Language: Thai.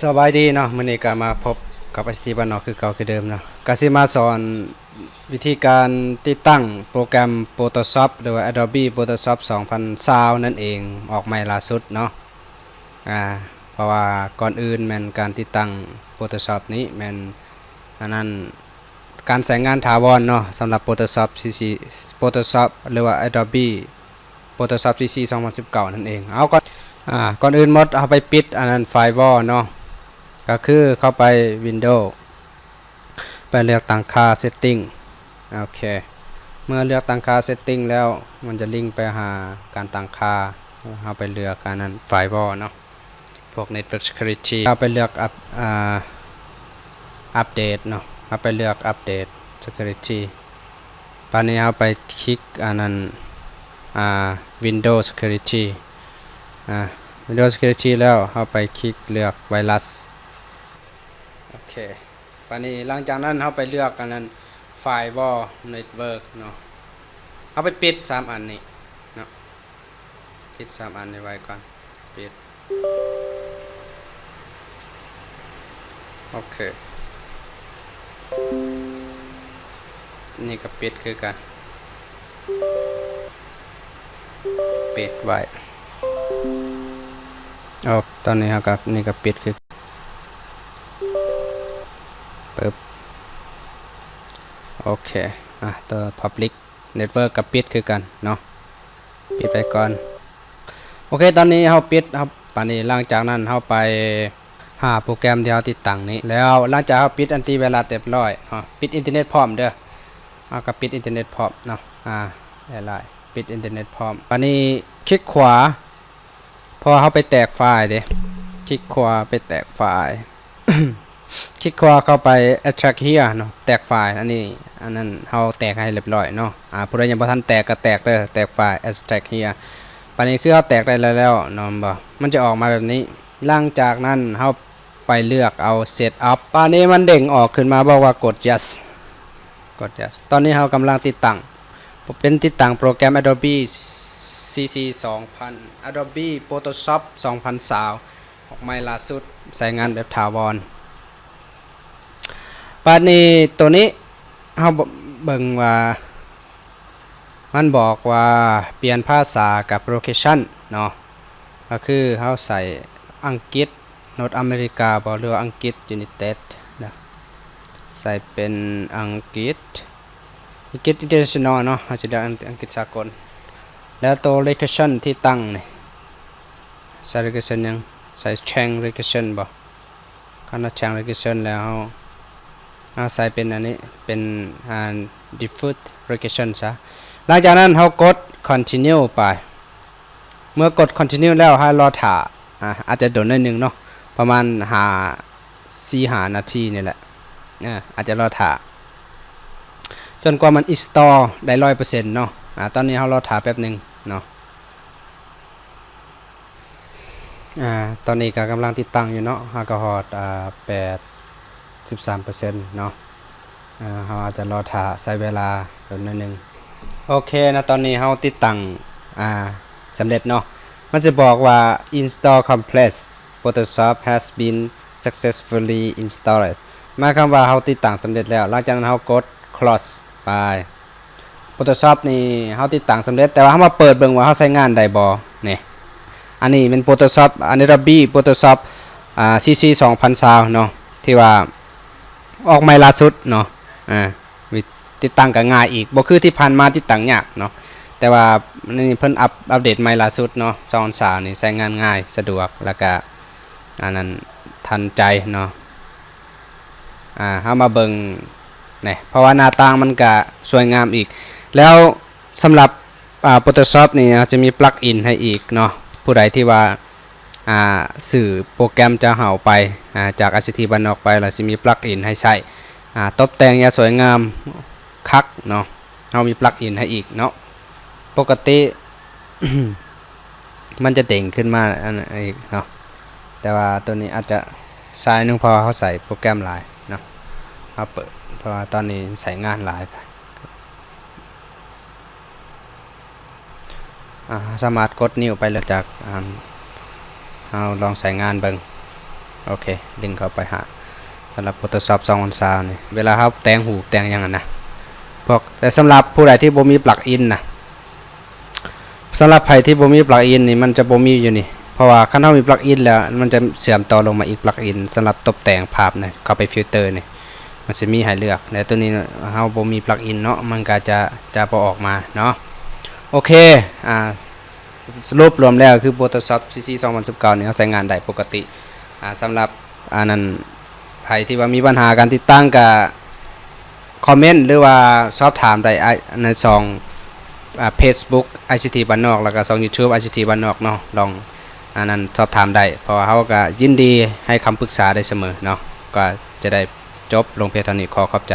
สบายดีเนาะมื้อนี้ก็มาพบกับ ST บ้านนอกคือเก่าคือเดิมเนาะก็สิมาสอนวิธีการติดตั้งโปรแกรม Photoshop หรือว่า Adobe Photoshop 2020นั่นเองออกใหม่ล่าสุดเนาะเพราะว่าก่อนอื่นแม่นการติดตั้ง Photoshop นี้แม่นอันนั้นการใช้งานถาวรเนาะสำหรับ Photoshop CC Photoshop หรือว่า Adobe Photoshop CC 2019นั่นเองเอาก่อนอื่นหมดเอาไปปิดอันนั้นไฟวอลเนาะก็คือเข้าไป Windows ไปเลือกตั้งค่า Setting โอเคเมื่อเลือกตั้งค่า Setting แล้วมันจะลิงก์ไปหาการตั้งค่าเอาไปเลือกอันนั้นไฟวอลเนาะพวก Network Security เอาไปเลือกอัปเดตเนาะเอาไปเลือกอัปเดต Security ตอนนี้เอาไปคลิกอันนั้นWindows Security Windows Security แล้วเข้าไปคลิกเลือกไวรัสโอเคตอนนี้หลังจากนั้นเข้าไปเลือกอันนั้น Firewall Network เนาะเอาไปปิด3อันนี้เนาะปิด3อันนี้ไว้ก่อนปิดโอเคนี่ก็ปิดคือกันปิดไว้ตอนนี้ครับนี่ก็ปิดคือปึ๊บโอเคตัว Public Network กับปิดคือกันเนาะปิดไปก่อนโอเคตอนนี้เราปิดครับตอนนี้หลังจากนั้นเราไปหาโปรแกรมที่เราติดตั้งนี้แล้วหลังจากเราปิดอันตีไวรัสเรียบร้อยปิดอินเทอร์เน็ตพร้อมเด้อเอากับปิดอินเทอร์เน็ตพร้อมเนาะได้ปิดอินเทอร์เน็ตพร้อมตอนนี้คลิกขวาพอเขาไปแตกไฟล์เด้คลิกขวาไปแตกไฟล์ คลิกขวาเข้าไป extract here เนาะแตกไฟล์อันนั้นเขาแตกให้เรียบร้อยเนาะผู้ใดยังบ่ทันแตกก็แตกเด้อแตกไฟล์ extract here ปันนี้คือเขาแตกได้แล้วเนาะบ่มันจะออกมาแบบนี้หลังจากนั้นเขาไปเลือกเอา set up ปานนี้มันเด้งออกขึ้นมาบอกว่ากด yes ตอนนี้เรากำลังติดตั้งโปรแกรม Adobe CC 2000 Adobe Photoshop 2020ออกใหม่ล่าสุดใช้งานแบบถาวรป่านนี้ตัวนี้เฮาเบิ่งว่ามันบอกว่าเปลี่ยนภาษากับ location เนาะก็คือเฮาใส่อังกฤษ North America บ่หรืออังกฤษ United นะใส่เป็นอังกฤษ International เนาะเฮาจะเรียกอังกฤษสากลแล้วตัว location ที่ตั้งนี่ใส่ location ยังใส่ change location บ่คันว่า change location แล้วเอาใส่เป็นอันนี้เป็นdefault location ซะหลังจากนั้นเรากด continue ไปเมื่อกด continue แล้วให้รอถ่าอาจจะโดนนิดนึงเนาะประมาณ4-5 นาทีนี่แหละอาจจะรอถ่าจนกว่ามัน install ได้ 100% เนาะตอนนี้เรารอถ่าแป๊บนึงเนาะตอนนี้ก็กำลังติดตั้งอยู่เนาะก็ฮอด13% เนาะเราอาจจะรอถ่าใช้เวลาแป๊บนึงโอเคนะตอนนี้เราติดตั้งสำเร็จเนาะมันจะบอกว่า install complete Photoshop has been successfully installed หมายความว่าเราติดตั้งสำเร็จแล้วหลังจากนั้นเรากด close ไป Photoshop นี่เราติดตั้งสำเร็จแต่ว่าเรามาเปิดเบิ่งว่าเราใช้งานได้บ่นี่อันนี้เป็น Photoshop Adobe Photoshop CC 2020เนาะที่ว่าออกใหม่ล่าสุดเนาะติดตั้งก็ง่ายอีกบ่คือที่ผ่านมาติดตั้งยากเนาะแต่ว่านี่เพิ่นอัปเดตใหม่ล่าสุดเนาะ2020นี่ใช้งานง่ายสะดวกแล้วก็อันนั้นทันใจเนาะเฮามาเบิ่งนี่เพราะว่าหน้าต่างมันก็สวยงามอีกแล้วสำหรับPhotoshop นี่จะมีปลั๊กอินให้อีกเนาะผู้ใดที่ว่าสื่อโปรแกรมจะเห่าไปจาก ICT บ้านนอกไปแล้วสิมีปลั๊กอินให้ใช้ตกแต่งอย่างสวยงามคักเนาะเฮามีปลั๊กอินให้อีกเนาะปกติ มันจะเด้งขึ้นมาอันอีกเนาะแต่ว่าตัวนี้อาจจะใช้นึงเพราะเขาใส่โปรแกรมหลายเนาะเอาเปิดเพราะว่าตอนนี้ใส่งานหลายสามารถกดนิ้วไปแล้วจากเราลองใส่งานเบิ่ง โอเคลิงก์เข้าไปหาสำหรับ Photoshop 2023นี่เวลาเฮาแต่งหูแต่งหยังนะพวกแต่สำหรับผู้ใดที่บ่มีปลั๊กอินนะสำหรับใครที่บ่มีปลั๊กอินนี่มันจะบ่มีอยู่นี่เพราะว่าคันเฮามีปลั๊กอินแล้วมันจะเชื่อมต่อลงมาอีกปลั๊กอินสำหรับตกแต่งภาพนี่เข้าไปฟิลเตอร์นี่มันจะมีให้เลือกแต่ตัวนี้เฮาบ่มีปลั๊กอินเนาะมันก็จะบ่ออกมาเนาะโอเคสรุปรวมแล้วคือ Photoshop CC 2019นี่เฮาใช้งานได้ปกติสำหรับนั้นใครที่ว่ามีปัญหาการติดตั้งก็คอมเมนต์หรือว่าสอบถามได้ในช่องFacebook ICT บ้านนอกแล้วก็ช่อง YouTube ICT บ้านนอกเนาะลองนั้นสอบถามได้เพราะว่าเขาก็ยินดีให้คำปรึกษาได้เสมอเนาะก็จะได้จบลงเพียงเท่านี้ขอขอบใจ